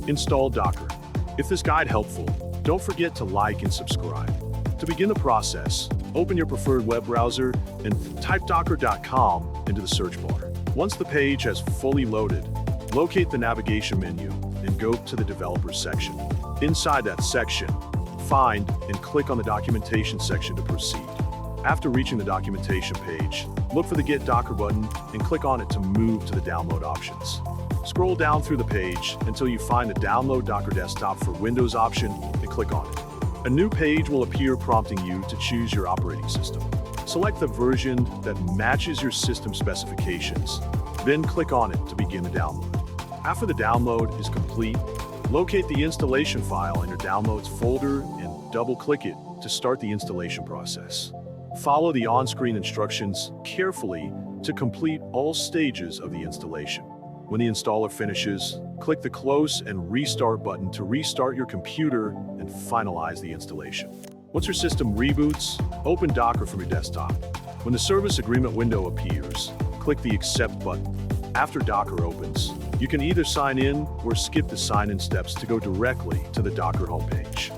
Install Docker. If this guide helpful, don't forget to like and subscribe. To begin the process, open your preferred web browser and type docker.com into the search bar. Once the page has fully loaded, locate the navigation menu and go to the Developers section. Inside that section, find and click on the Documentation section to proceed. After reaching the documentation page, look for the Get Docker button and click on it to move to the download options. Scroll down through the page until you find the Download Docker Desktop for Windows option and click on it. A new page will appear prompting you to choose your operating system. Select the version that matches your system specifications, then click on it to begin the download. After the download is complete, locate the installation file in your Downloads folder and double-click it to start the installation process. Follow the on-screen instructions carefully to complete all stages of the installation. When the installer finishes, click the Close and Restart button to restart your computer and finalize the installation. Once your system reboots, open Docker from your desktop. When the service agreement window appears, click the Accept button. After Docker opens, you can either sign in or skip the sign-in steps to go directly to the Docker homepage.